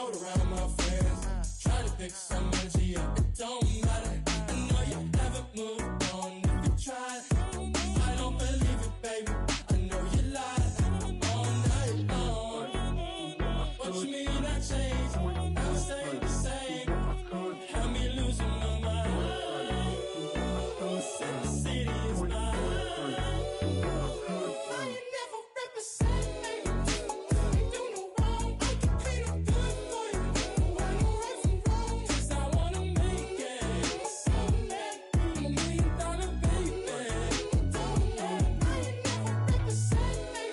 float around my friends. Try to pick some energy up, it don't matter. I know you haven't moved on if you tried. I don't believe it, baby. I know you lied all night long. What you mean I changed? I stay the same. Had me losing my mind. Said the city is mine. Why you never represent me? You do no wrong. I can clean up good for you. Why no right from wrong? 'Cause I wanna make it. So mad. I'm $1 million baby. Don't let why you never represent me?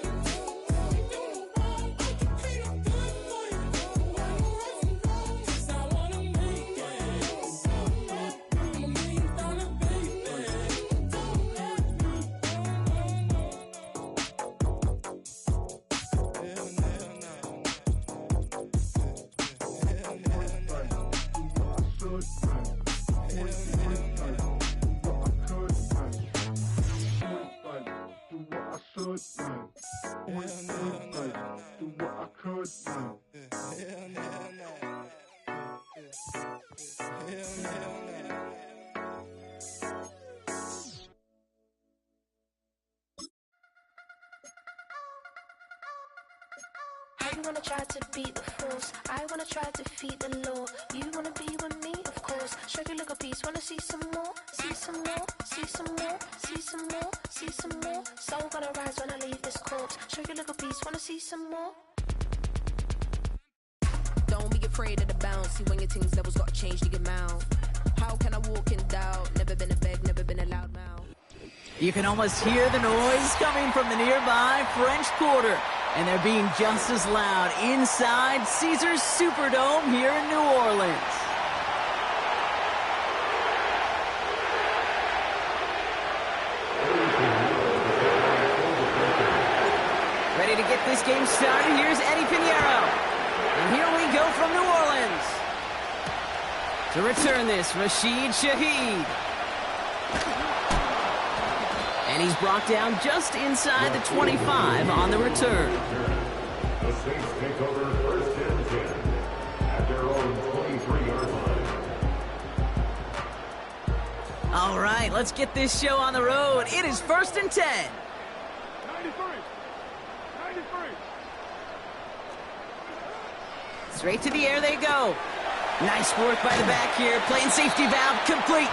You do no wrong. I can clean up good for you. Why no right from wrong? 'Cause I wanna make it. So mad. I'm $1 million baby. Don't let me. You wanna try to beat the force, I wanna try to defeat the law. You wanna be with me, of course. Show you look a piece, wanna see some more, see some more, see some more, see some more, see some more. Soul gonna rise when I leave this corpse. Show you look a piece, wanna see some more. Don't be afraid of the bounce. See when your things levels gotta change to get mouth. How can I walk in doubt? Never been a beg, never been a loud mouth. You can almost hear the noise coming from the nearby French Quarter. And they're being just as loud inside Caesars Superdome here in New Orleans. Ready to get this game started. Here's Eddie Pinheiro. And here we go from New Orleans. To return this, Rashid Shaheed. And he's brought down just inside the 25 on the return. The Saints take over first and 10 at their own 23-yard line. All right, let's get this show on the road. It is first and 10. 93. Straight to the air they go. Nice work by the back here. Playing safety valve complete.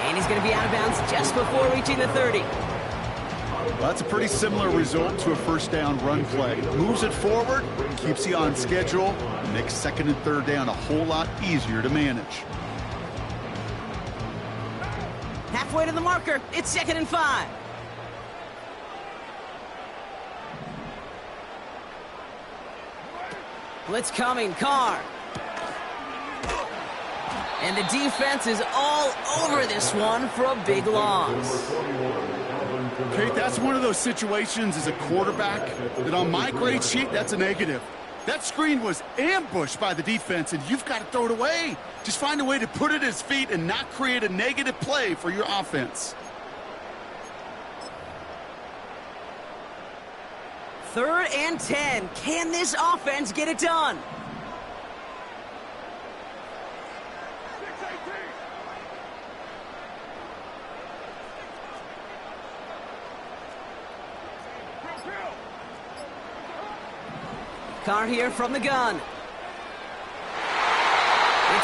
And he's going to be out of bounds just before reaching the 30. Well, that's a pretty similar result to a first down run play. Moves it forward, keeps you on schedule, makes second and third down a whole lot easier to manage. Halfway to the marker. It's second and 5. Blitz coming. Carr. And the defense is all over this one for a big loss. Kate, that's one of those situations as a quarterback that on my grade sheet, that's a negative. That screen was ambushed by the defense, and you've got to throw it away. Just find a way to put it at his feet and not create a negative play for your offense. Third and 10. Can this offense get it done? Carr here from the gun. It's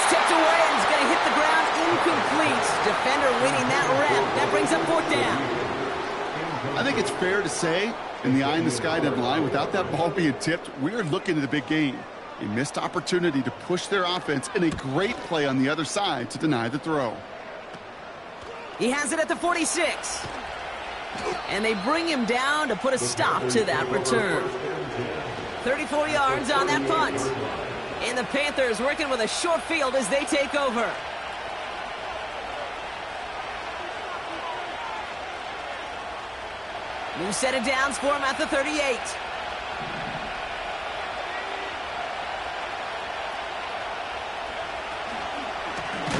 tipped away and it's going to hit the ground incomplete. Defender winning that rep. That brings up fourth down. I think it's fair to say, in the eye in the sky deadline, without that ball being tipped, we're looking at a big game. A missed opportunity to push their offense and a great play on the other side to deny the throw. He has it at the 46. And they bring him down to put a stop to that return. 34 yards on that punt. And the Panthers working with a short field as they take over. New set of downs for him at the 38.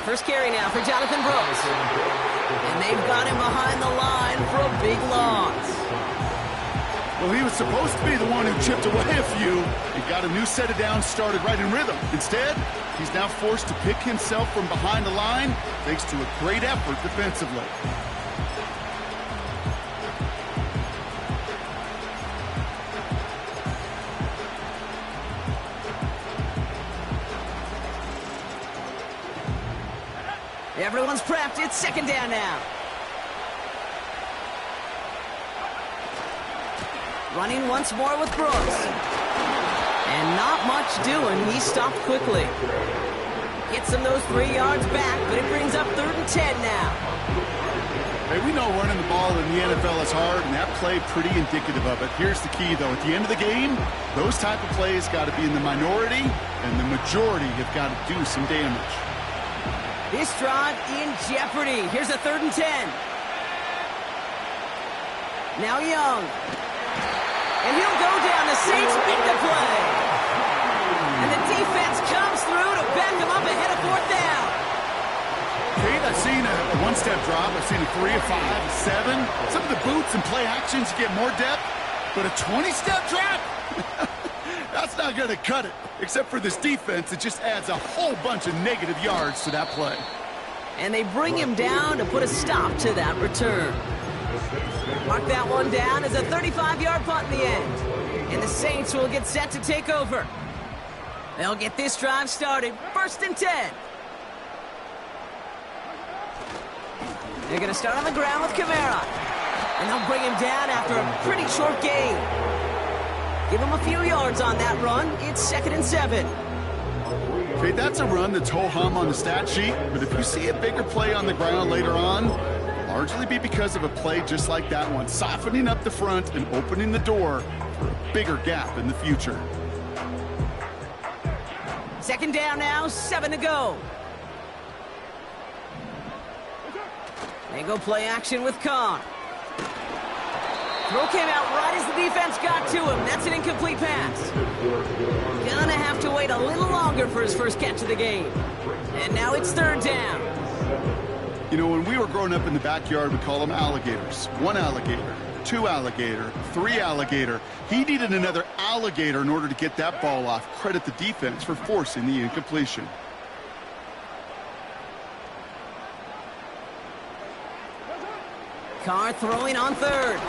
First carry now for Jonathan Brooks. And they've got him behind the line for a big loss. Well, he was supposed to be the one who chipped away a few and got a new set of downs started right in rhythm. Instead, he's now forced to pick himself from behind the line thanks to a great effort defensively. Everyone's prepped. It's second down now. Running once more with Brooks. And not much doing. He stopped quickly. Gets him those 3 yards back, but it brings up 3rd and 10 now. Hey, we know running the ball in the NFL is hard, and that play pretty indicative of it. Here's the key, though. At the end of the game, those type of plays got to be in the minority, and the majority have got to do some damage. This drive in jeopardy. Here's a 3rd and 10. Now Young. And he'll go down. The Saints make the play. And the defense comes through to back him up ahead of 4th down. Kate, I've seen a one-step drop. I've seen a 3, a 5, a 7. Some of the boots and play actions get more depth, but a 20-step drop? That's not going to cut it. Except for this defense, it just adds a whole bunch of negative yards to that play. And they bring him down to put a stop to that return. Mark that one down as a 35-yard punt in the end. And the Saints will get set to take over. They'll get this drive started. 1st and 10. They're going to start on the ground with Kamara. And they'll bring him down after a pretty short gain. Give him a few yards on that run. It's 2nd and 7. Okay, that's a run that's ho-hum on the stat sheet, but if you see a bigger play on the ground later on, largely be because of a play just like that one, softening up the front and opening the door for a bigger gap in the future. 2nd down now, 7 to go. They go play action with Khan. Throw came out right as the defense got to him. That's an incomplete pass. Gonna have to wait a little longer for his first catch of the game. And now it's 3rd down. You know, when we were growing up in the backyard, we call them alligators. 1 alligator, 2 alligator, 3 alligator. He needed another alligator in order to get that ball off. Credit the defense for forcing the incompletion. Carr throwing on 3rd.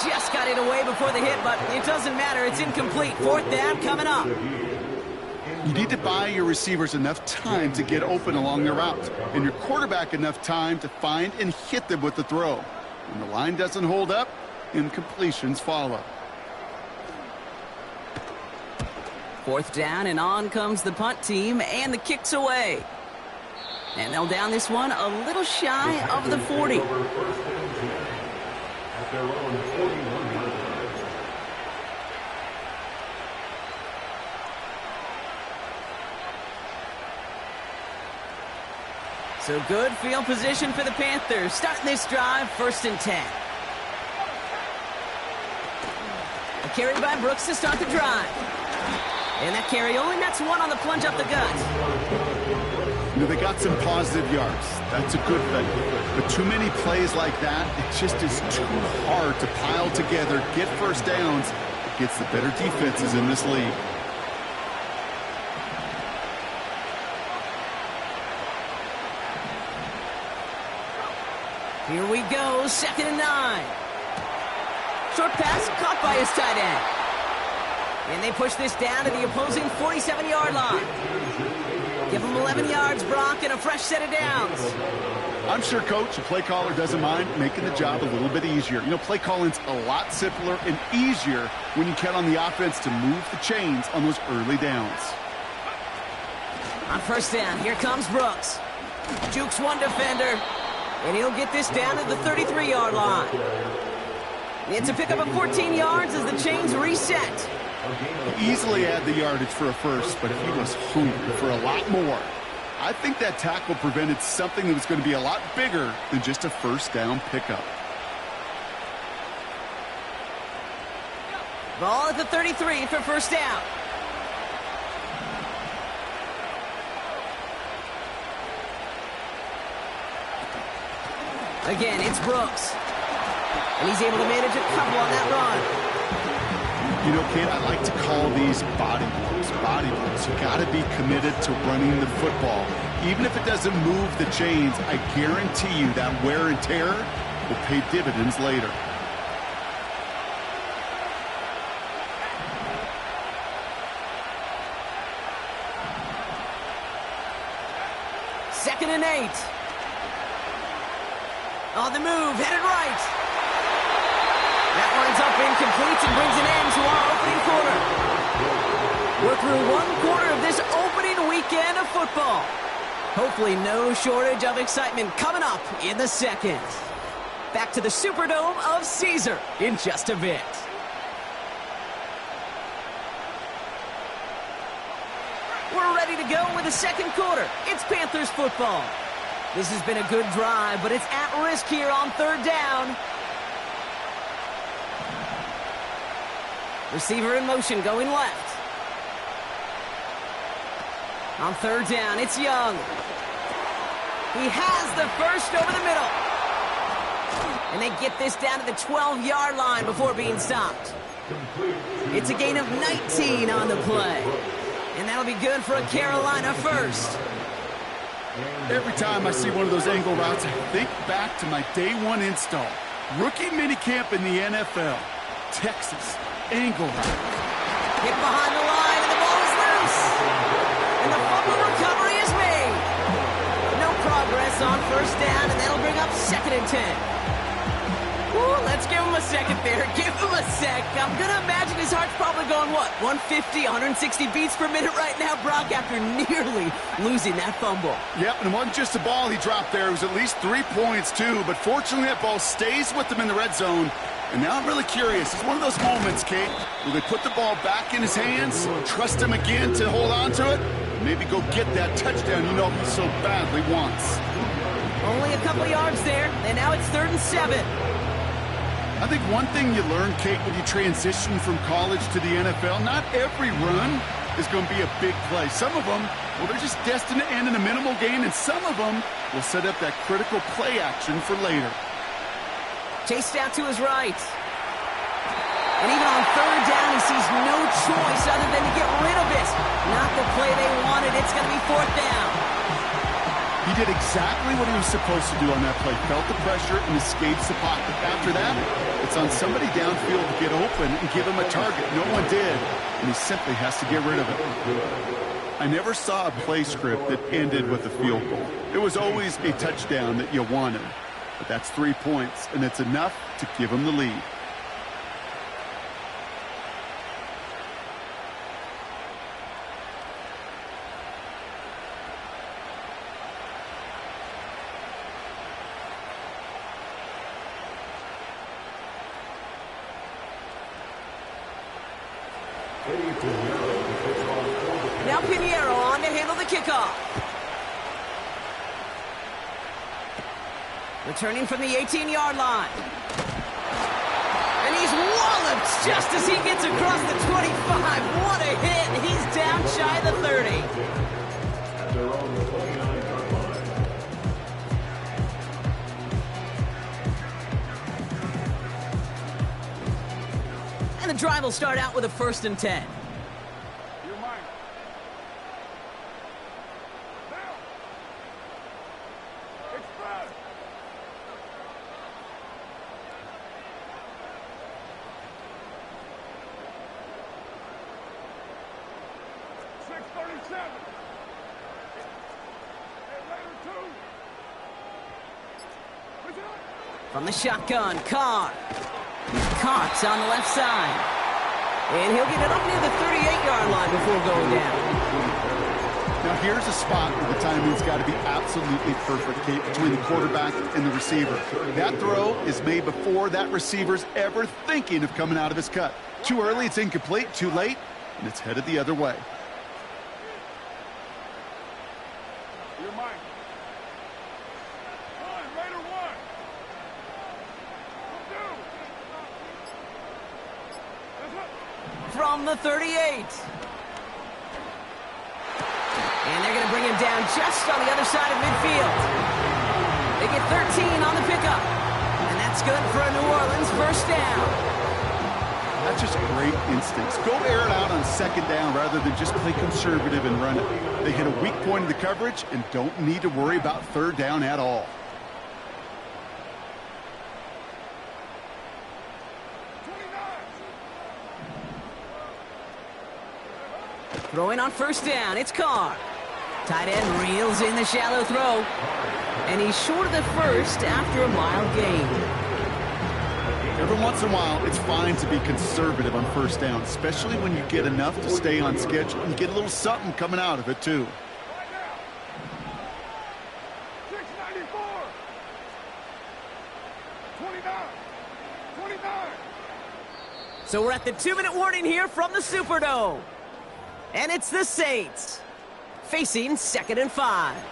Just got it away before the hit, but it doesn't matter. It's incomplete. 4th down coming up. You need to buy your receivers enough time to get open along their route, and your quarterback enough time to find and hit them with the throw. When the line doesn't hold up, incompletions follow. 4th down, and on comes the punt team, and the kick's away. And they'll down this one a little shy of the 40. At their own 41-yard line. So good field position for the Panthers. Starting this drive, 1st and 10. A carry by Brooks to start the drive. And that carry only nets 1 on the plunge up the gut. You know, they got some positive yards. That's a good thing. But too many plays like that, it just is too hard to pile together, get first downs against the better defenses in this league. Here we go, 2nd and 9. Short pass caught by his tight end. And they push this down to the opposing 47-yard line. Give them 11 yards, Brock, and a fresh set of downs. I'm sure, Coach, the play caller doesn't mind making the job a little bit easier. You know, play calling's a lot simpler and easier when you count on the offense to move the chains on those early downs. On 1st down, here comes Brooks. Jukes 1 defender, and he'll get this down to the 33-yard line. It's a pickup of 14 yards as the chains reset. He easily had the yardage for a first, but he was hungry for a lot more. I think that tackle prevented something that was going to be a lot bigger than just a 1st down pickup. Ball at the 33 for 1st down. Again, it's Brooks. And he's able to manage a couple on that run. You know, Kate, I like to call these body blows. Body blows. You got to be committed to running the football. Even if it doesn't move the chains, I guarantee you that wear and tear will pay dividends later. Second and 8. On the move, headed right. That winds up incomplete and brings an end to our opening quarter. We're through one quarter of this opening weekend of football. Hopefully no shortage of excitement coming up in the second. Back to the Superdome of Caesar in just a bit. We're ready to go with the second quarter. It's Panthers football. This has been a good drive, but it's at risk here on third down. Receiver in motion going left. On third down, it's Young. He has the first over the middle. And they get this down to the 12-yard line before being stopped. It's a gain of 19 on the play. And that'll be good for a Carolina first. Every time I see one of those angle routes, I think back to my day one install. Rookie minicamp in the NFL. Texas, angle route. Hit behind the line, and the ball is loose. And the fumble recovery is made. No progress on first down, and that'll bring up second and 10. Ooh, let's give him a second there. Give him a sec. I'm going to imagine his heart's probably going, what, 150, 160 beats per minute right now, Brock, after nearly losing that fumble. Yep, and it wasn't just a ball he dropped there. It was at least 3 points, too. But fortunately, that ball stays with him in the red zone. And now I'm really curious. It's one of those moments, Kate, where they put the ball back in his hands, trust him again to hold on to it, and maybe go get that touchdown you know he so badly wants. Only a couple yards there, and now it's 3rd and 7. I think one thing you learn, Kate, when you transition from college to the NFL, not every run is going to be a big play. Some of them, well, they're just destined to end in a minimal gain, and some of them will set up that critical play action for later. Chased out to his right. And even on third down, he sees no choice other than to get rid of it. Not the play they wanted. It's going to be 4th down. He did exactly what he was supposed to do on that play. Felt the pressure and escapes the pocket. After that, it's on somebody downfield to get open and give him a target. No one did, and he simply has to get rid of it. I never saw a play script that ended with a field goal. It was always a touchdown that you wanted. But that's 3 points, and it's enough to give him the lead. Now Pinheiro on to handle the kickoff. Returning from the 18-yard line. And he's walloped just as he gets across the 25. What a hit. He's down shy of the 30. At their own 29-yard line. And the drive will start out with a 1st and 10. From the shotgun, Carr. He's caught on the left side. And he'll get it up near the 38-yard line before going down. Now here's a spot where the timing's got to be absolutely perfect, Kate, between the quarterback and the receiver. That throw is made before that receiver's ever thinking of coming out of his cut. Too early, it's incomplete. Too late, and it's headed the other way. From the 38. And they're going to bring him down just on the other side of midfield. They get 13 on the pickup. And that's That's good for a New Orleans first down. That's just great instincts. Go air it out on second down rather than just play conservative and run it. They hit a weak point in the coverage and don't need to worry about third down at all. Throwing on first down, it's Carr. Tight end reels in the shallow throw. And he's short of the first after a mild gain. Every once in a while, it's fine to be conservative on first down, especially when you get enough to stay on schedule and get a little something coming out of it, too. So we're at the 2-minute warning here from the Superdome. And it's the Saints facing 2nd and 5.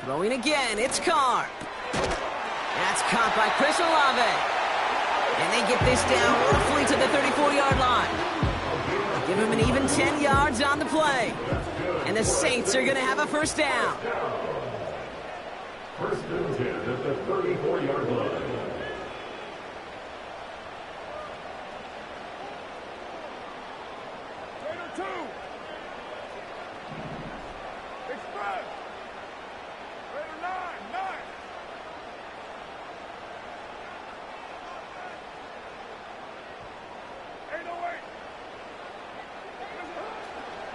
Throwing again, it's Carr. That's caught by Chris Olave. And they get this down roughly to the 34-yard line. Give him an even 10 yards on the play. And the Saints are going to have a first down. First and 10 at the 34-yard line.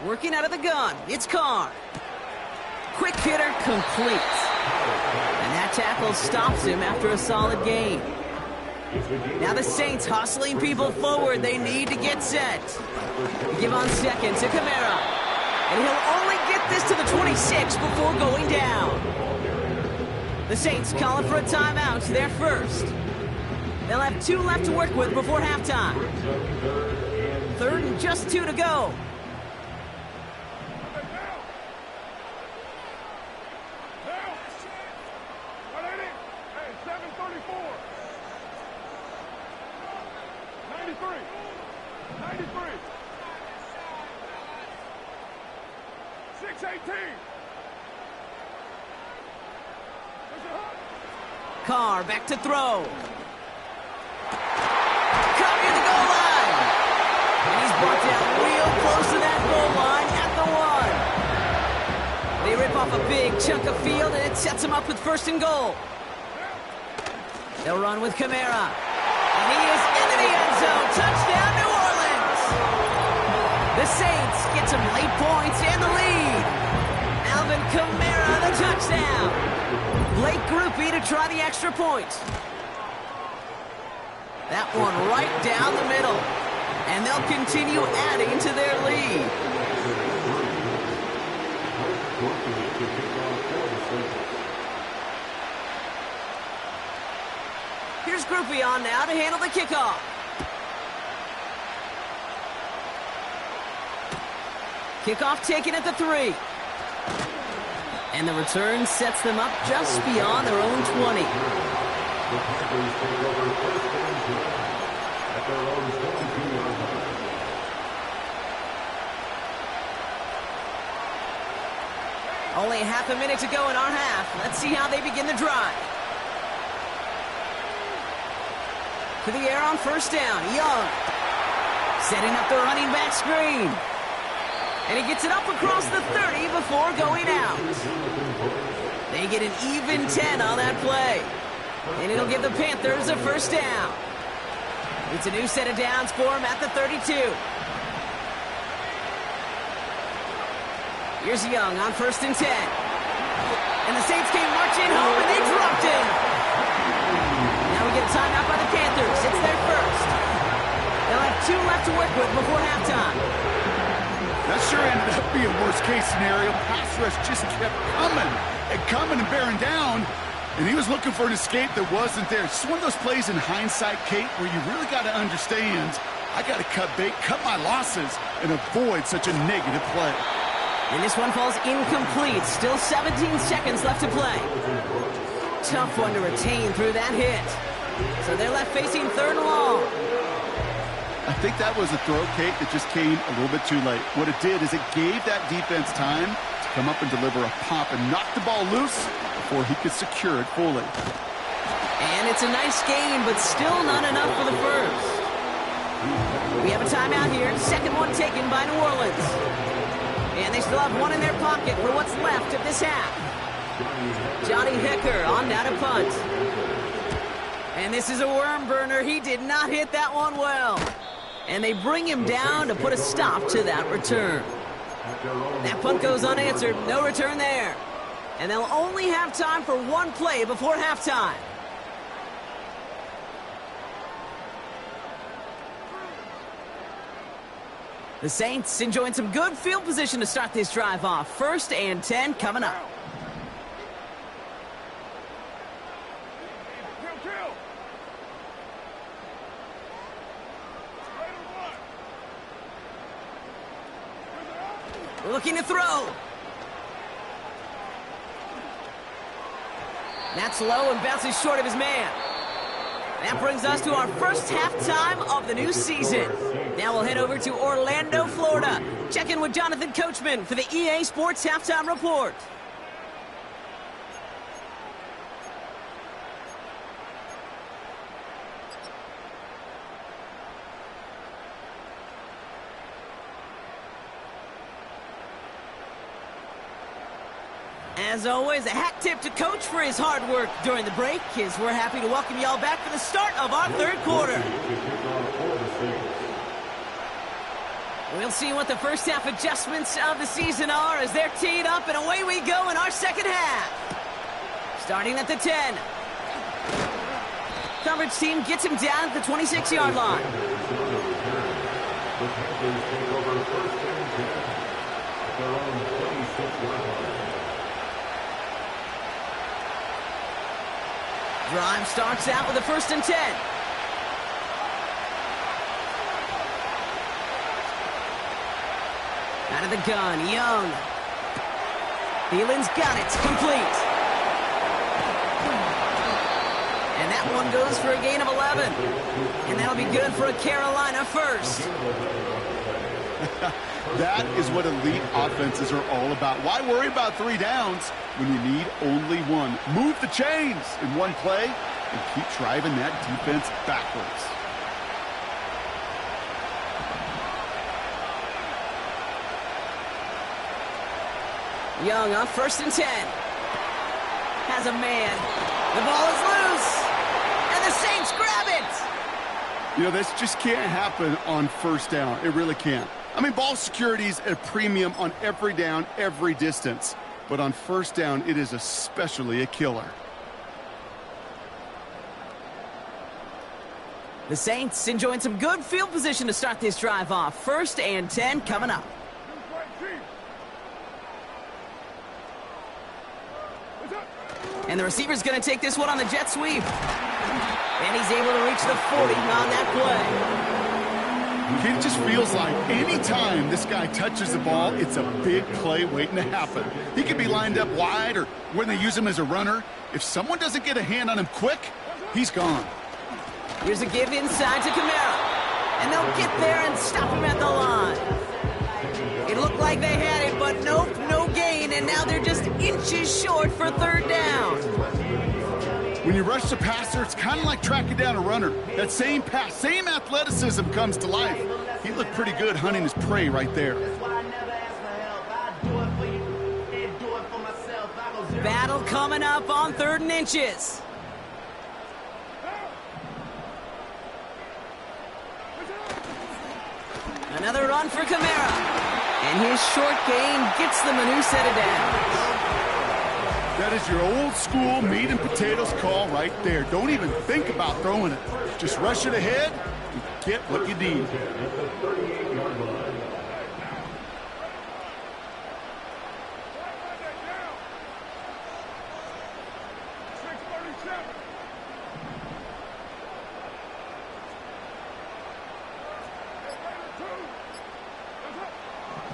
Working out of the gun, it's Carr. Quick hitter completes. And that tackle stops him after a solid gain. Now the Saints hustling people forward. They need to get set. Give on second to Kamara. And he'll only get this to the 26 before going down. The Saints calling for a timeout. They're first. They'll have 2 left to work with before halftime. 3rd and just 2 to go. Carr back to throw. Caught near the goal line. And he's brought down real close to that goal line at the 1. They rip off a big chunk of field, and it sets him up with 1st and goal. They'll run with Kamara. And he is into the end zone. Touchdown, New Orleans. The Saints get some late points and the lead. Alvin Kamara, the touchdown. Late groupie to try the extra point. That one right down the middle. And they'll continue adding to their lead. Here's Groupie on now to handle the kickoff. Kickoff taken at the 3. And the return sets them up just beyond their own 20. Only half a minute to go in our half. Let's see how they begin the drive. To the air on first down, Young. Setting up the running back screen. And he gets it up across the 30 before going out. They get an even 10 on that play. And it'll give the Panthers a first down. It's a new set of downs for him at the 32. Here's Young on 1st and 10. And the Saints came marching home, and they dropped him. Now we get a timeout by the Panthers. It's their first. They'll have 2 left to work with before halftime. That sure ended up being worst-case scenario. Pass rush just kept coming and bearing down, and he was looking for an escape that wasn't there. It's just one of those plays in hindsight, Kate, where you really got to understand I got to cut bait, cut my losses, and avoid such a negative play. And this one falls incomplete. Still 17 seconds left to play. Tough one to retain through that hit. So they're left facing third and long. I think that was a throw, Kate, that just came a little bit too late. What it did is it gave that defense time to come up and deliver a pop and knock the ball loose before he could secure it fully. And it's a nice game, but still not enough for the first. We have a timeout here. Second one taken by New Orleans. And they still have one in their pocket for what's left of this half. Johnny Hecker on down to punt. And this is a worm burner. He did not hit that one well. And they bring him down to put a stop to that return. That punt goes unanswered. No return there. And they'll only have time for one play before halftime. The Saints enjoying some good field position to start this drive off. 1st and 10 coming up. Looking to throw. That's low and bounces short of his man. That brings us to our first halftime of the new season. Now we'll head over to Orlando, Florida. Check in with Jonathan Coachman for the EA Sports Halftime Report. As always, a hat tip to Coach for his hard work during the break, as we're happy to welcome y'all back for the start of our third quarter. We'll see what the first half adjustments of the season are as they're teed up, and away we go in our second half. Starting at the 10. Coverage team gets him down at the 26-yard line. Drive starts out with a 1st and 10. Out of the gun, Young. Thielen's got it, complete. And that one goes for a gain of 11. And that'll be good for a Carolina first. That is what elite offenses are all about. Why worry about 3 downs when you need only one? Move the chains in one play and keep driving that defense backwards. Young on 1st and 10. Has a man. The ball is loose. And the Saints grab it. You know, this just can't happen on 1st down. It really can't. I mean, ball security is a premium on every down, every distance. But on 1st down, it is especially a killer. The Saints enjoying some good field position to start this drive off. 1st and 10 coming up. And the receiver's going to take this one on the jet sweep. And he's able to reach the 40 on that play. It just feels like any time this guy touches the ball, it's a big play waiting to happen. He could be lined up wide or when they use him as a runner. If someone doesn't get a hand on him quick, he's gone. Here's a give inside to Kamara. And they'll get there and stop him at the line. It looked like they had it, but nope, no gain. And now they're just inches short for 3rd down. When you rush the passer, it's kind of like tracking down a runner. That same pass, same athleticism comes to life. He looked pretty good hunting his prey right there. Battle coming up on 3rd and inches. Another run for Kamara. And his short gain gets them a new set of downs. That is your old school meat and potatoes call right there. Don't even think about throwing it. Just rush it ahead and get what you need.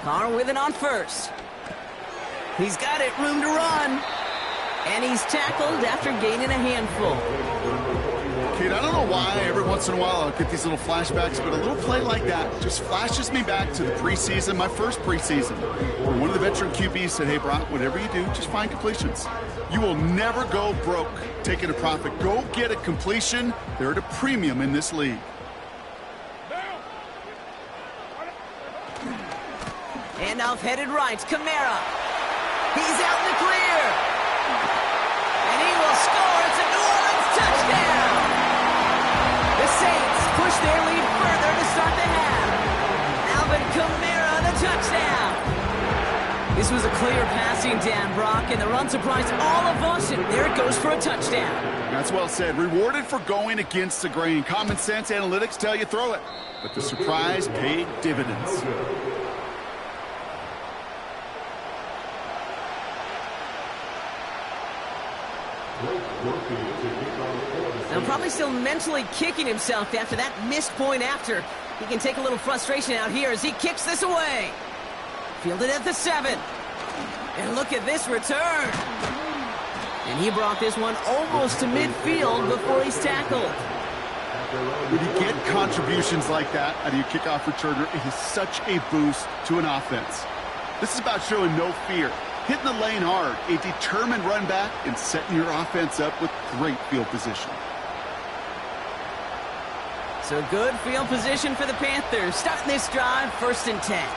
Carr with it on first. He's got it, room to run. And he's tackled after gaining a handful. Kid, I don't know why every once in a while I'll get these little flashbacks, but a little play like that just flashes me back to the preseason, my first preseason. Where one of the veteran QBs said, hey, Brock, whatever you do, just find completions. You will never go broke taking a profit. Go get a completion. They're at a premium in this league. Handoff headed right, Kamara. He's out in the clear. And he will score. It's a New Orleans touchdown. The Saints push their lead further to start the half. Alvin Kamara, the touchdown. This was a clear passing down, Brock, and the run surprised all of us, and there it goes for a touchdown. That's well said. Rewarded for going against the grain. Common sense analytics tell you throw it, but the surprise paid dividends. Now probably still mentally kicking himself after that missed point after. He can take a little frustration out here as he kicks this away. Fielded at the 7. And look at this return. And he brought this one almost to midfield before he's tackled. When you get contributions like that out of your kickoff returner, it is such a boost to an offense. This is about showing no fear, hitting the lane hard, a determined run back, and setting your offense up with great field position. So good field position for the Panthers. Starting this drive, 1st and 10.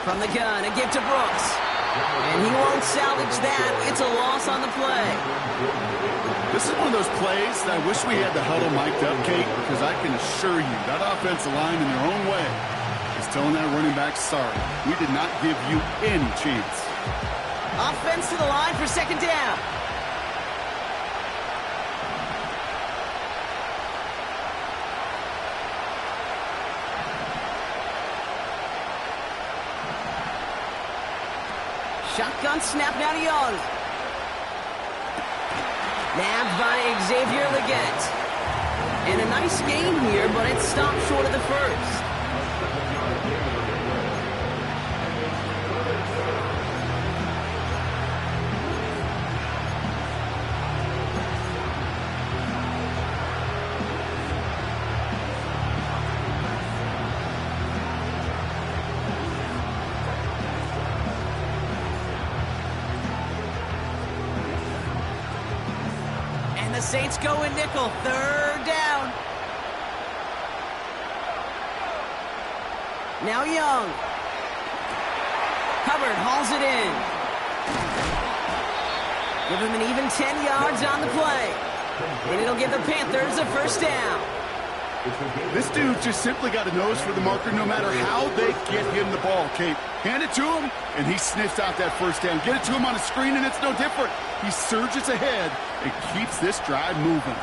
From the gun, a give to Brooks. And he won't salvage that. It's a loss on the play. This is one of those plays that I wish we had the huddle mic'd up, Kate, because I can assure you that offensive line in their own way is telling that running back, sorry, we did not give you any chance. Offense to the line for 2nd down. Shotgun snap now to Young. Nabbed by Xavier Leggett. And a nice gain here, but it stopped short of the first. The Saints go in nickel, 3rd down. Now Young. Hubbard hauls it in. Give him an even 10 yards on the play. And it'll give the Panthers a 1st down. This dude just simply got a nose for the marker no matter how they get him the ball, Kate. Hand it to him, and he sniffs out that 1st down. Get it to him on a screen, and it's no different. He surges ahead and keeps this drive moving.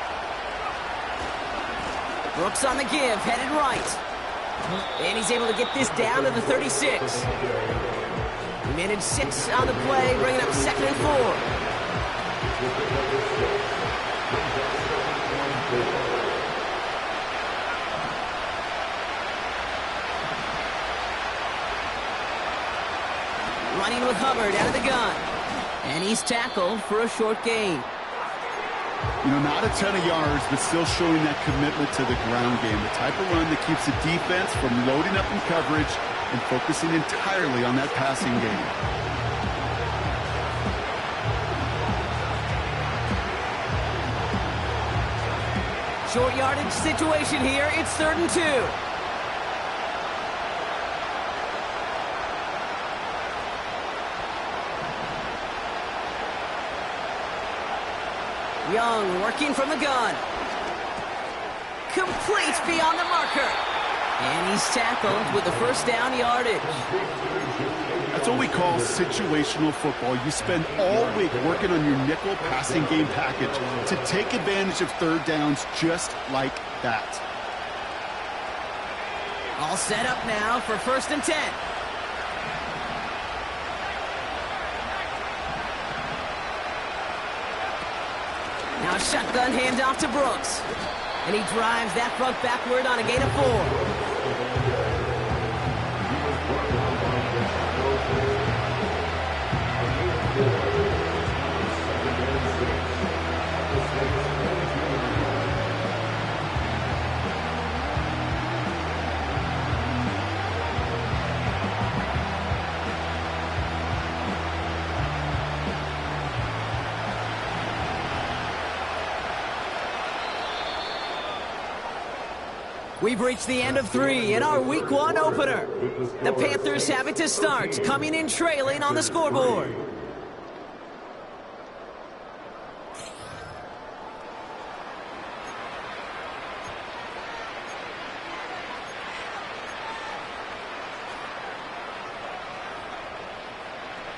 Brooks on the give, headed right. And he's able to get this down to the 36. He managed 6 on the play, bringing up 2nd and 4. Running with Hubbard out of the gun. And he's tackled for a short gain. You know, not a ton of yards, but still showing that commitment to the ground game. The type of run that keeps the defense from loading up in coverage and focusing entirely on that passing game. Short yardage situation here. It's 3rd and 2. Young working from the gun. Complete beyond the marker. And he's tackled with the 1st down yardage. That's what we call situational football. You spend all week working on your nickel passing game package to take advantage of 3rd downs just like that. All set up now for 1st and 10. Now shotgun handoff to Brooks. And he drives that front backward on a gain of 4. We've reached the end of 3 in our Week 1 opener. The Panthers have it to start, coming in trailing on the scoreboard.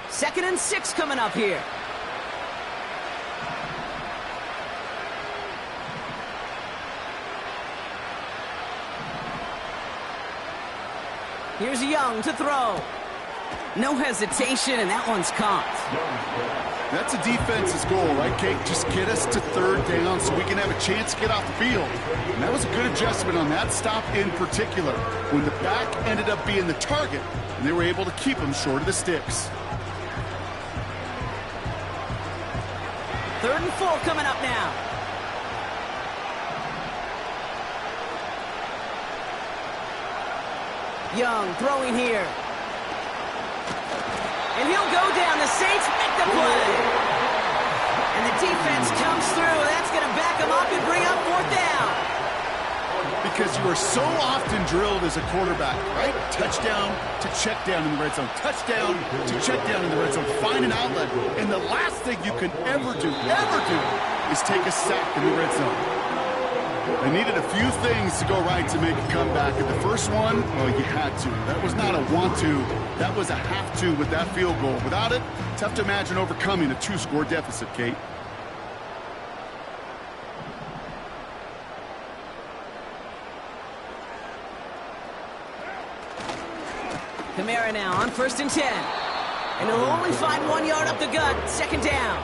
Second and 6 coming up here. Here's Young to throw. No hesitation, and that one's caught. That's a defense's goal, right, Kate? Just get us to 3rd down so we can have a chance to get off the field. And that was a good adjustment on that stop in particular, when the back ended up being the target, and they were able to keep him short of the sticks. 3rd and 4 coming up now. Young throwing here. And he'll go down. The Saints make the play. And the defense comes through. That's going to back him up and bring up 4th down. Because you are so often drilled as a quarterback, right? Touchdown to check down in the red zone. Touchdown to check down in the red zone. Find an outlet. And the last thing you can ever do, is take a sack in the red zone. They needed a few things to go right to make a comeback. And the first one, well, you had to. That was not a want to. That was a have to with that field goal. Without it, tough to imagine overcoming a 2-score deficit, Kate. Kamara now on 1st and 10. And he'll only find 1 yard up the gut. 2nd down.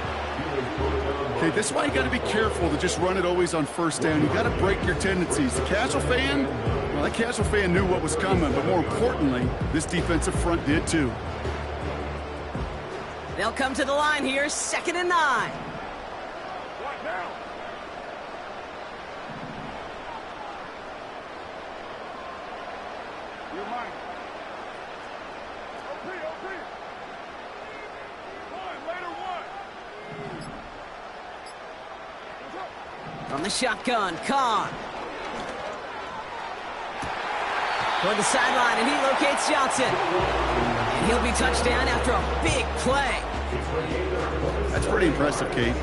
Okay, this is why you got to be careful to just run it always on 1st down. You got to break your tendencies. The casual fan, well, that casual fan knew what was coming, but more importantly, this defensive front did too. They'll come to the line here, 2nd and 9. What now? You're mine. OP. One, later one. From the shotgun, Carr. Toward the sideline, and he locates Johnson. And he'll be touchdown after a big play. That's pretty impressive, Kate.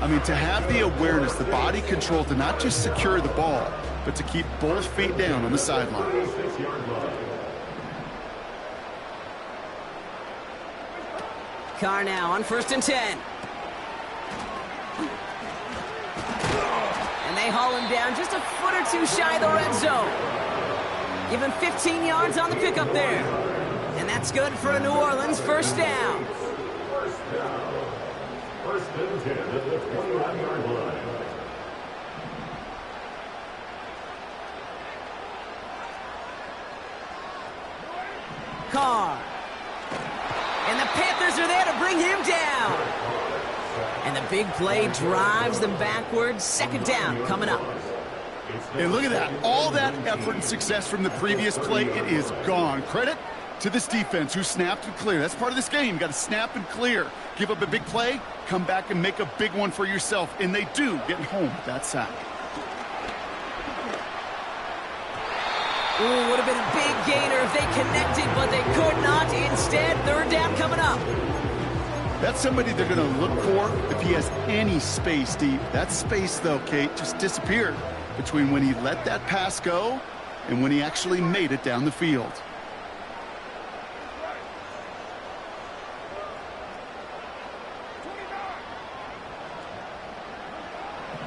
I mean, to have the awareness, the body control to not just secure the ball, but to keep both feet down on the sideline. Carr now on 1st and 10. And they haul him down just a foot or two shy of the red zone. Give him 15 yards on the pickup there. And that's good for a New Orleans 1st down. 1st and 10 at the 21-yard line. Carr. And the Panthers are there to bring him down. And the big play drives them backwards. 2nd down coming up. And look at that. All that effort and success from the previous play, it is gone. Credit to this defense who snapped and cleared. That's part of this game. You got to snap and clear. Give up a big play, come back and make a big one for yourself. And they do, getting home with that sack. Ooh, would have been a big gainer if they connected, but they could not. Instead, 3rd down coming up. That's somebody they're going to look for if he has any space deep. That space, though, Kate, just disappeared between when he let that pass go and when he actually made it down the field.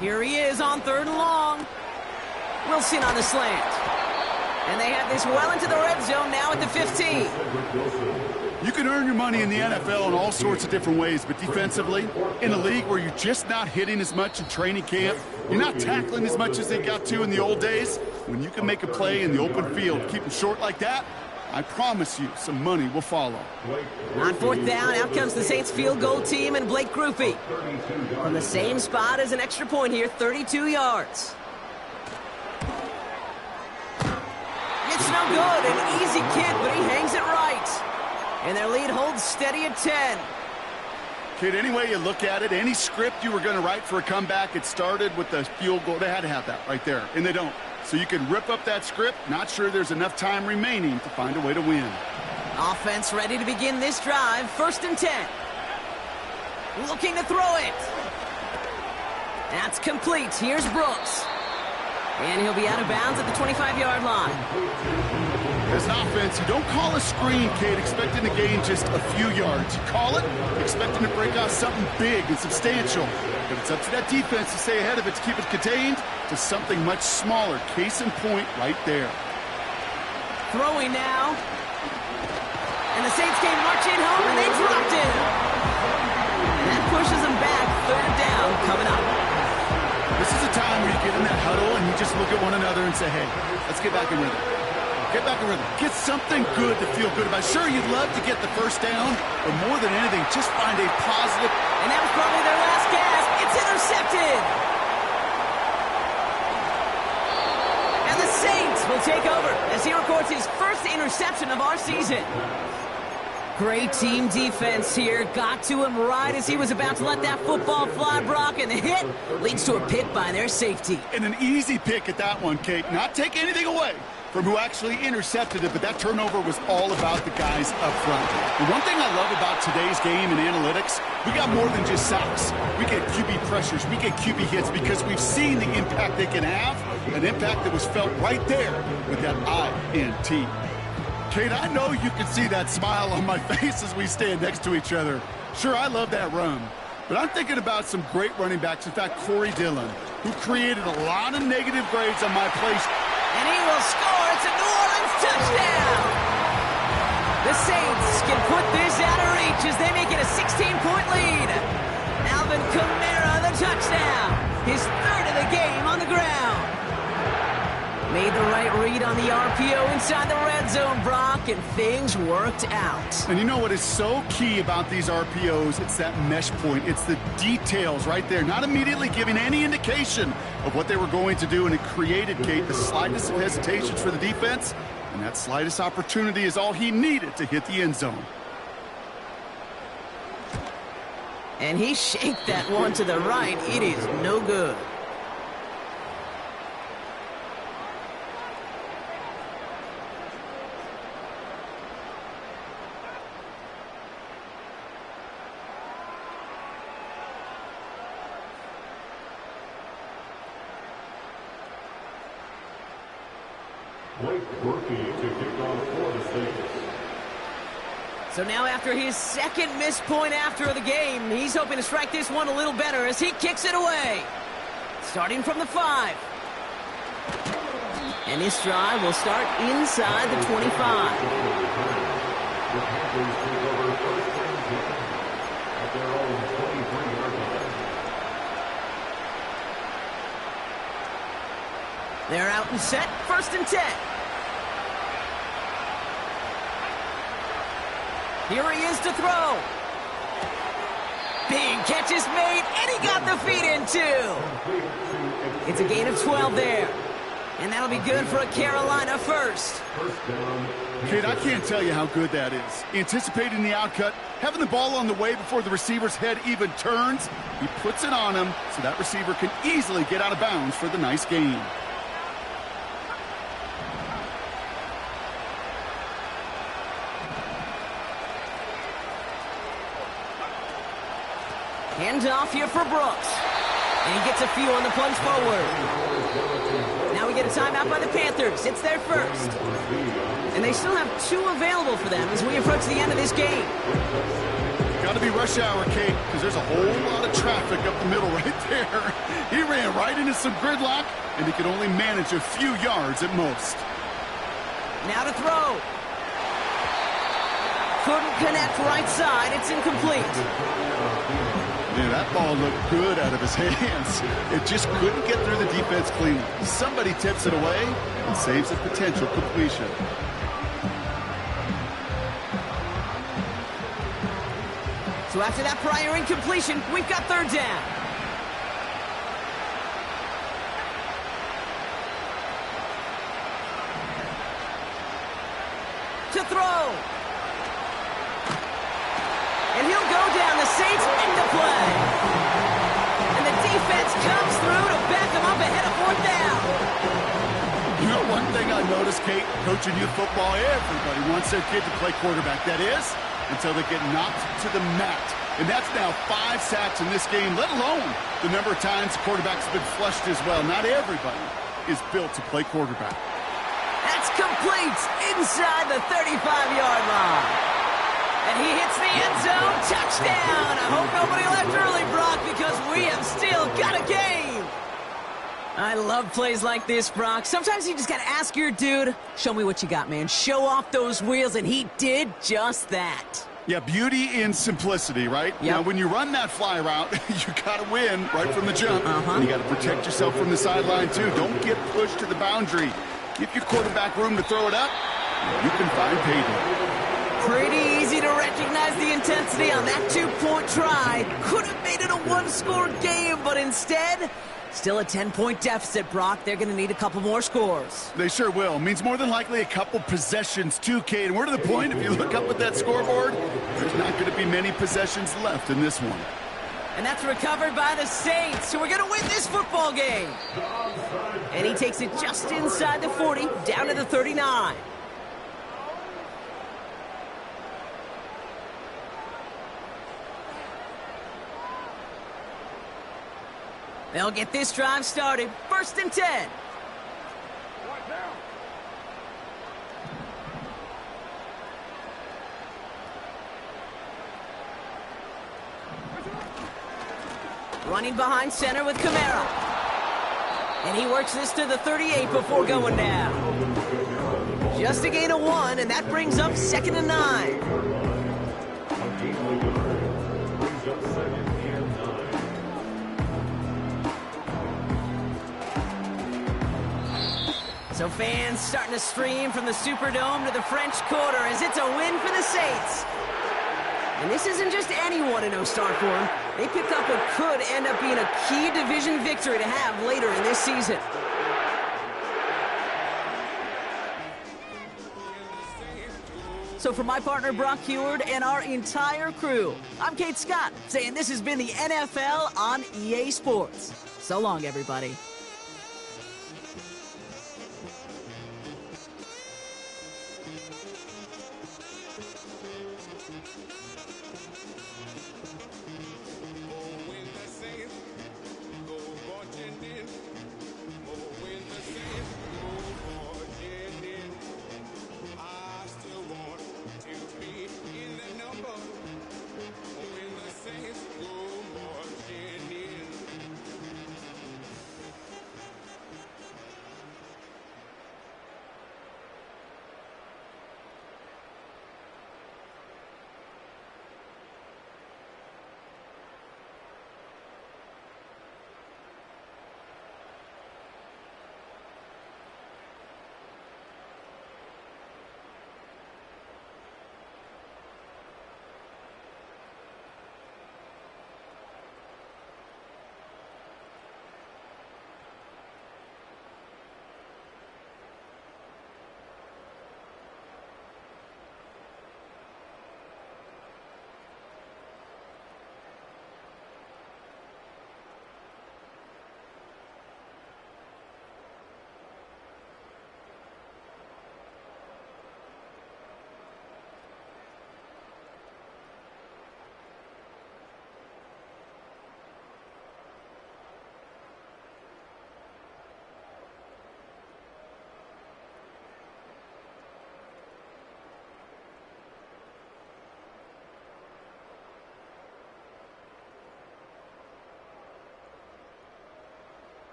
Here he is on 3rd and long. Wilson on the slant. And they have this well into the red zone now at the 15. You can earn your money in the NFL in all sorts of different ways, but defensively, in a league where you're just not hitting as much in training camp, you're not tackling as much as they got to in the old days, when you can make a play in the open field, keep them short like that, I promise you some money will follow. On 4th down, out comes the Saints field goal team and Blake Grupe. From the same spot as an extra point here, 32 yards. It's no good, an easy kick, but he hangs it right. And their lead holds steady at 10. Kid, any way you look at it, any script you were going to write for a comeback, it started with the field goal. They had to have that right there, and they don't. so you can rip up that script. Not sure there's enough time remaining to find a way to win. Offense ready to begin this drive. 1st and 10. Looking to throw it. That's complete. Here's Brooks. And he'll be out of bounds at the 25-yard line. As an offense, you don't call a screen, Kate, expecting to gain just a few yards. You call it expecting to break off something big and substantial. But it's up to that defense to stay ahead of it, to keep it contained to something much smaller. Case in point right there. Throwing now. And the Saints came marching home, and they dropped it. And that pushes them back. 3rd down coming up. This is a time where you get in that huddle and you just look at one another and say, hey, let's get back in rhythm. Get back in rhythm. Get something good to feel good about. Sure, you'd love to get the 1st down, but more than anything, just find a positive. And that was probably their last gasp. It's intercepted. And the Saints will take over as he records his first interception of our season. Great team defense here. Got to him right as he was about to let that football fly, Brock, and the hit leads to a pick by their safety. And an easy pick at that one, Kate. Not take anything away from who actually intercepted it, but that turnover was all about the guys up front. The one thing I love about today's game and analytics, we got more than just sacks. We get QB pressures, we get QB hits because we've seen the impact they can have, an impact that was felt right there with that INT. Kate, I know you can see that smile on my face as we stand next to each other. Sure, I love that run, but I'm thinking about some great running backs. In fact, Corey Dillon, who created a lot of negative grades on my play. And he will score. It's a New Orleans touchdown. The Saints can put this out of reach as they make it a 16-point lead. Alvin Kamara, the touchdown. His 3rd of the game on the ground. Made the right read on the RPO inside the red zone, Brock, and things worked out. And you know what is so key about these RPOs? It's that mesh point. It's the details right there, not immediately giving any indication of what they were going to do, and it created, Kate, the slightest of hesitations for the defense, and that slightest opportunity is all he needed to hit the end zone. And he shaped that one to the right. It is no good. So now after his 2nd missed point after the game, he's hoping to strike this one a little better as he kicks it away. Starting from the 5. And this drive will start inside the 25. They're out and set. 1st and 10. Here he is to throw. Big catch is made, and he got the feet in too. It's a gain of 12 there. And that'll be good for a Carolina 1st. Kate, I can't tell you how good that is. Anticipating the outcut, having the ball on the way before the receiver's head even turns. He puts it on him so that receiver can easily get out of bounds for the nice gain. Hands off here for Brooks. And he gets a few on the plunge forward. Now we get a timeout by the Panthers. It's their 1st. And they still have 2 available for them as we approach the end of this game. Got to be rush hour, Kate, because there's a whole lot of traffic up the middle right there. He ran right into some gridlock, and he could only manage a few yards at most. Now to throw. Couldn't connect right side. It's incomplete. Yeah, that ball looked good out of his hands. It just couldn't get through the defense cleanly. Somebody tips it away and saves a potential completion. So after that prior incompletion, we've got 3rd down. To throw. And he'll go down. The Saints make the play. And the defense comes through to back him up ahead of 4th down. coaching youth football, everybody wants their kid to play quarterback. That is, until they get knocked to the mat. And that's now 5 sacks in this game, let alone the number of times the quarterback's been flushed as well. Not everybody is built to play quarterback. That's complete inside the 35-yard line. And he hits the end zone. Touchdown. I hope nobody left early, Brock, because we have still got a game. I love plays like this, Brock. Sometimes you just got to ask your dude, show me what you got, man. Show off those wheels, and he did just that. Yeah, beauty in simplicity, right? Yep. Now, when you run that fly route, you got to win right from the jump. You got to protect yourself from the sideline, too. Don't get pushed to the boundary. Give your quarterback room to throw it up. You can find payday. Pretty easy to recognize the intensity on that 2-point try. Could have made it a 1-score game, but instead, still a 10-point deficit, Brock. They're going to need a couple more scores. They sure will. Means more than likely a couple possessions, too, Kate. And we're to the point, if you look up at that scoreboard, there's not going to be many possessions left in this one. And that's recovered by the Saints, who are going to win this football game. And he takes it just inside the 40, down to the 39. They'll get this drive started. 1st and 10. Running behind center with Kamara. And he works this to the 38 before going down. Just a gain of 1, and that brings up 2nd and 9. So fans starting to stream from the Superdome to the French Quarter as it's a win for the Saints. And this isn't just any 1-0 start for them. They picked up what could end up being a key division victory to have later in this season. So for my partner Brock Heward and our entire crew, I'm Kate Scott, saying this has been the NFL on EA Sports. So long, everybody.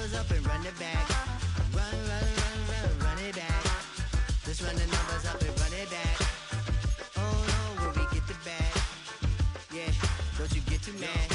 numbers up and run it back. Run, run, run, run, run it back. Let's run the numbers up and run it back. Oh no, will we get the bag? Yeah, don't you get too mad.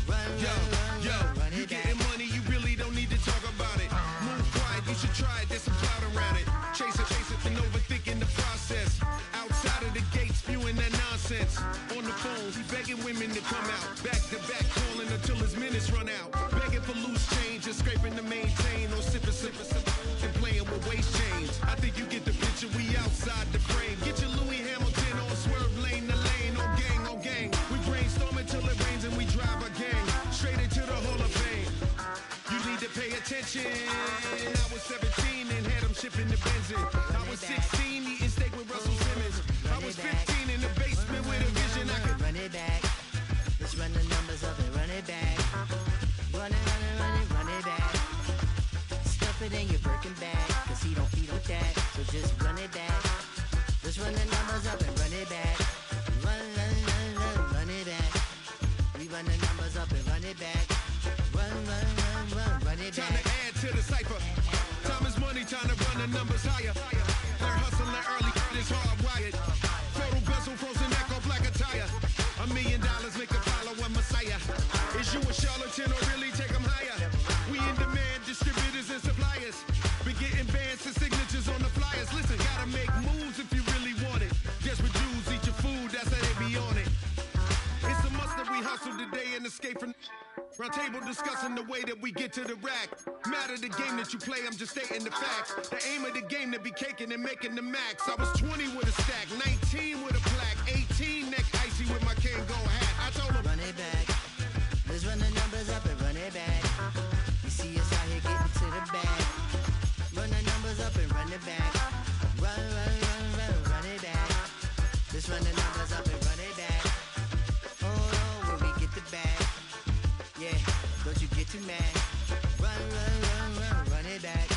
Run, run, run, run you it back. getting money, you really don't need to talk about it. Move quiet, you should try it, there's some cloud around it. Chase it, and overthinking the process. Outside of the gates, spewing that nonsense. On the phone, he begging women to come out. Back to back, calling until his minutes run out. Begging for loose change and scraping to maintain. Or sipping, and playing with waist chains. I think you get the picture, we outside the frame. Get your Louis Hamilton on swerve lane to lane. On gang, on gang. We brainstorm until it rains and we drive a gang. Straight into the Hall of Fame. You need to pay attention. I was 17 and had them shipping the Benzin. I was 16 eating steak with Russell Simmons. I was 15 in the basement with a vision. I could run it back. Let's run the numbers up and run it back. Run it, run it, run it, run it back. Stuff it in your Birkin bag, cause he don't eat with that. So just run it back. Let's run the numbers up and run it back. Run, run, run, run, run it back. We run the numbers up and run it back. Run, run, run, run, run it back. time to add to the cipher. Time is money, time to run the numbers higher. They're hustling early, it's hardwired. Photo bezel, frozen neck or black attire. $1 million make a follow a messiah. Is you a charlatan or really take them higher? We in demand, distributors and suppliers. Been getting bands and signatures on the flyers. Listen, gotta make moves if you really want it. Desperate Jews eat your food, that's how they be on it. It's a must that we hustle today and escape from round table discussing the way that we get to the rack. Matter the game that you play, I'm just stating the facts. The aim of the game to be caking and making the max. I was 20 with a stack, 19 with a plaque, 18 neck icy with my Kango hat. I told him, run it back. Let's run the numbers up and run it back. You see us out here getting to the bag. Run the numbers up and run it back. Run, run, run, run, run it back. Let's run the numbers up and run it back. Oh no, will we get the bag? Yeah, don't you get too mad. Run, run, run, run, run it back.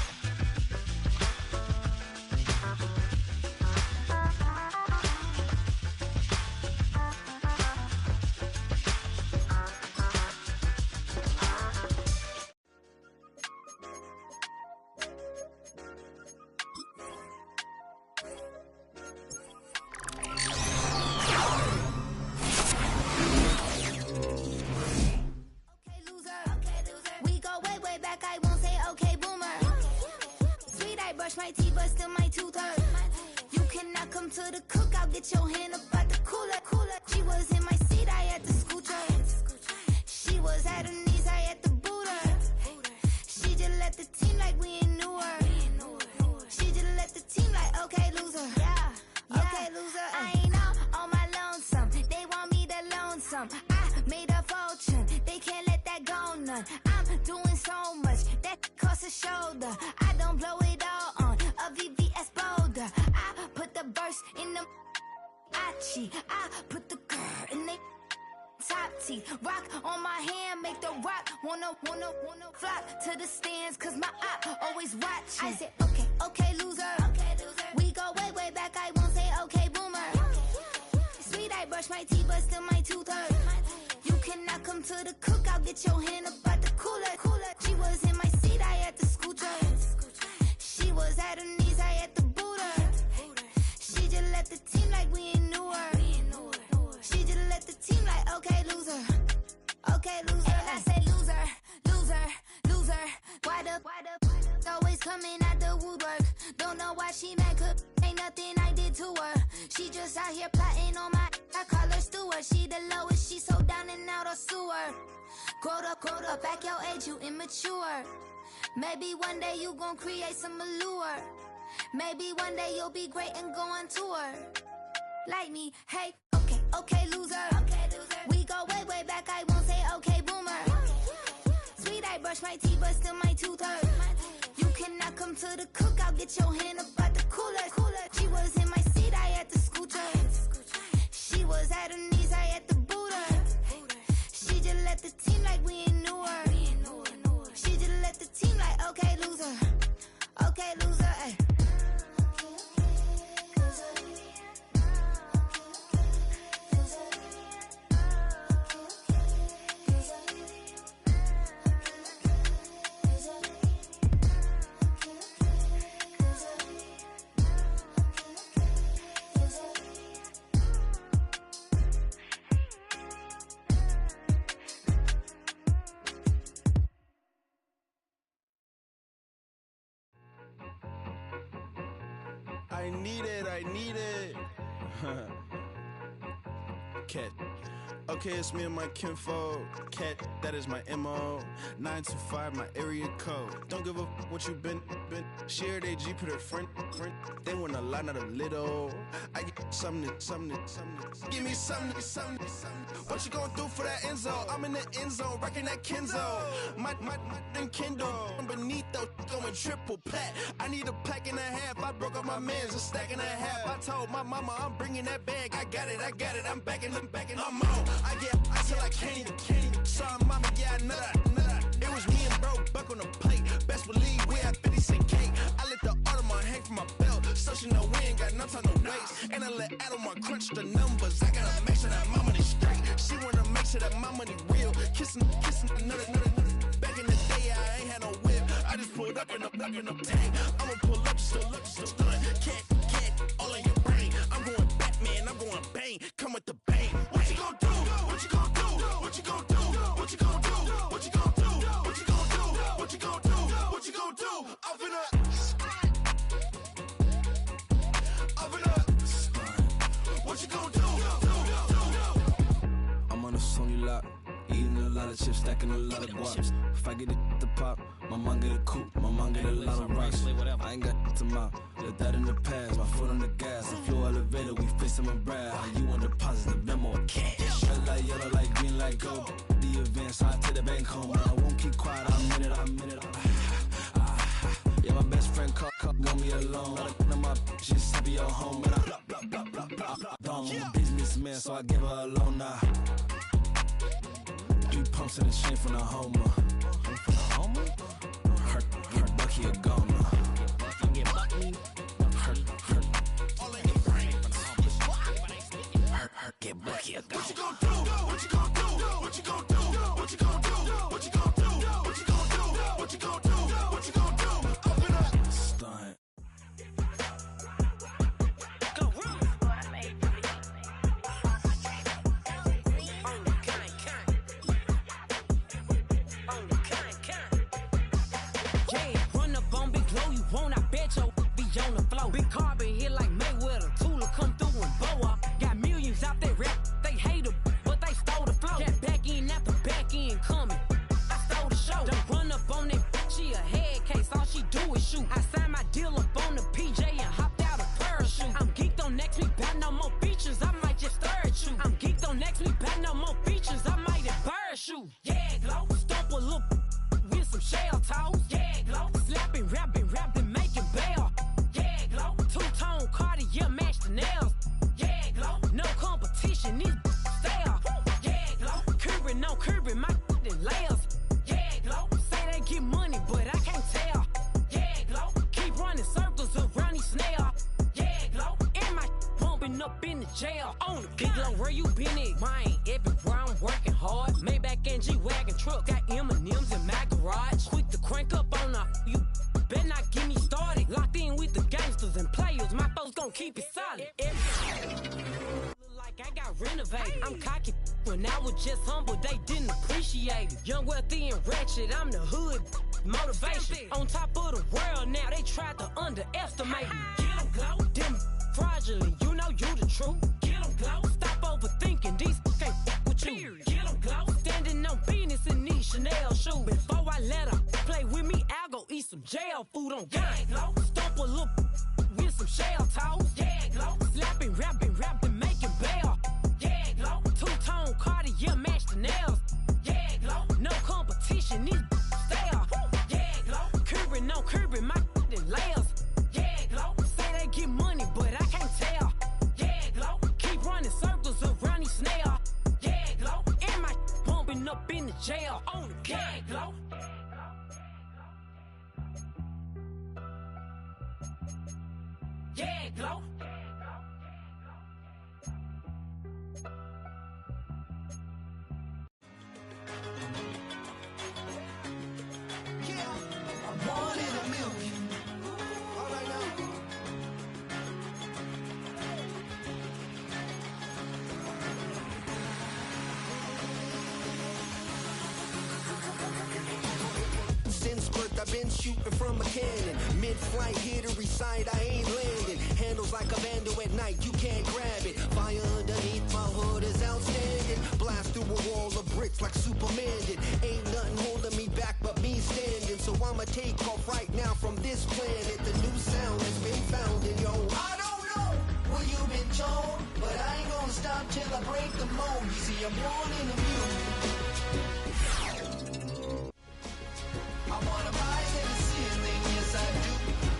My teeth, but still my tooth hurt. You cannot come to the cookout, get your hand up at the cooler. She was in my seat, I had to scoot her. She was at her knees, I had to boot her. She just left the team like we ain't knew her. She just left the team like, okay, loser. Yeah, okay, loser. I ain't out on my lonesome. They want me to loan some. I made a fortune, they can't let that go none. I'm doing so much, that costs a shoulder. I don't blow it all on a VVS boulder. I put the verse in the Achi. I put the girl in the top T. Rock on my hand, make the rock wanna flock to the stands, cause my eye always watching. I said, okay, loser. We go way back, I won't say okay, boomer. Sweet, I brush my teeth, but still my tooth hurt. You cannot come to the cookout, get your hand up at the cooler. She was in my seat, I had to scoot her. She was at her knees, I had to boot her. She just left the team like we ain't knew her. She just left the team like, okay, loser. Okay, loser. And I said loser. Why the always coming out the woodwork? Don't know why she mad, cause ain't nothing I did to her. She just out here plotting on my, I call her steward. She the lowest, she so down and out of sewer. Growed up, back your age, you immature. Maybe one day you gon' create some allure. Maybe one day you'll be great and go on tour. Like me, hey, okay, loser. We go way back, I won't say okay, boomer. Sweet, I brush my teeth, but still my tooth hurt. You cannot come to the cookout, get your hand up at the cooler. She was in my seat, I had to scoot her. She was at her knees, I had to boot her. She just left the team like we ain't knew her. She just left the team like, okay, loser. Okay, loser, ay. I need it. Cat. Okay, it's me and my kinfolk. Cat, that is my MO. 925, my area code. Don't give a what you been. Shared AG, put her friend. They want a lot, not a little. I get something. Give me something. What you gonna do for that Enzo? I'm in the end zone, rocking that Kenzo. My Kindle. Beneath though, going triple plat. I need a pack and a half. I broke up my man's a stack and a half. I told my mama I'm bringing that bag. I got it. I'm backing, I'm on. I get ice till I can't. Sorry, mama, yeah, I know that. It was me and bro, buck on the plate. Best believe we had 50 cent cake. I let the Audemars hang from my belt, so she know we ain't got no time to waste. And I let Audemars crunch the numbers. I gotta make sure that my money straight. She wanna make sure that my money real. Kissing another. Back in the day, I ain't had no whip. I just pulled up in the tank. I'ma pull up just to stun. Cat, all in your brain. I'm going Batman, I'm going bang. Come with the bang. What you gonna do? What you gonna do? What you gonna do? What you gonna do? What you gonna do? What you gonna do? What you gonna do? What you gonna do? Up in up. What you gonna do? I'm on a Sony lot, eating a lot of chips, stacking a lot of guaps. If I get it the pop, my mom get a coupe, my mom get a lot of rocks. I ain't got to mouth, let that in the past. My foot on the gas, the floor elevator, we face some and brad. How you want deposit the memo or cash? Red like yellow, like green, like gold. The event, so I take the bank home. I won't keep quiet, I'm in it. Yeah, my best friend called got me alone. None of my bitches happy at home, and I'm a businessman, so I give her a loan now. 3 pumps in the chain from the Homer. Her Bucky a goner. Her get Bucky a goner. What you gonna do? What you gonna do? What you gonna do? What you gonna do? What you gonna do? What you gonna do? What you gonna do? What you gonna do? Open up. Stunt. On the floor, big carbon here like Mayweather. Tula come through and blow up. Got millions out there rap. They hate her, but they stole the flow. Got back in after back in coming. I stole the show. Don't run up on that. She a head case. All she do is shoot. I signed my deal up on the PJ and hopped out a parachute. I'm geeked on next week. Back no more features. I might just third shoot. I'm geeked on next week. Back no more features. I might have bird shoot. Yeah, glow. Stomp a little with some shell toes. Yeah, glow. Slapping, rapping, making bail. Two-tone Cartier match the nails. Yeah, glow. No competition, these stale. Yeah, glow. Curbing my layers. Yeah, glow. Say they get money, but I can't tell. Yeah, glow. Keep running circles around these snail. Yeah, glow. And my bumping up in the jail. On the big glow, where you been at? Mine, everywhere I'm working hard. Maybach and G-Wagon truck. Got M&M's in my garage. Quick to crank up on you. Better not get me started. Locked in with the gangsters and players. My folks gon' keep it solid. Look like I got renovated. I'm cocky when I was just humble. They didn't appreciate it. Young, wealthy, and ratchet. I'm the hood motivation. On top of the world now. They tried to underestimate me. Get 'em, glow. Them fraudulent. You know you the truth. Get 'em, glow. Stop overthinking. These can't with you. Get 'em, glow. Standing on business in these Chanel shoes. Before I let her play with me, I'll go eat some jail food on gang. Glow. Stomp a little with some shell toes. Yeah, glow. Slapping, rapping, making bail. Yeah, glow. Two-tone Cartier match the nails. Yeah, glow. No competition, these stale. Yeah, glow. Curbing my layers. Yeah, glow. Say they get money, but I can't tell. Yeah, glow. Keep running circles around these snail. Yeah, glow. And my bumping up in the jail. On the gang, glow. Yeah, glow. I'm one in a million. All right now. Since birth, I've been shooting from a cannon. Mid-flight, here to recite, I ain't landing. Handle feels like a vandal at night, you can't grab it. Fire underneath my hood is outstanding. Blast through a wall of bricks like Superman did. Ain't nothing holding me back but me standing. So I'ma take off right now from this planet. The new sound has been found in yo. I don't know what you've been told, but I ain't gonna stop till I break the mold. You see, I'm born in the music. I wanna rise in the ceiling, yes I do.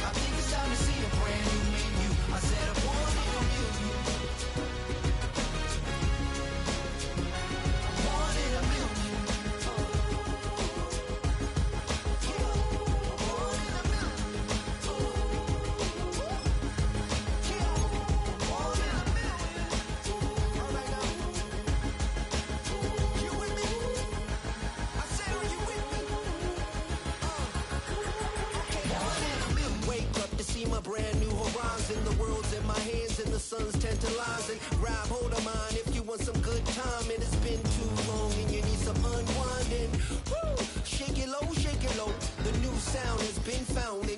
I think it's time to see a brand new menu. I said I'm born in the music. I'm born in the music. My brand new horizon, the world's in my hands and the sun's tantalizing. Grab hold of mine if you want some good time, and it's been too long and you need some unwinding. Woo! Shake it low, the new sound has been found.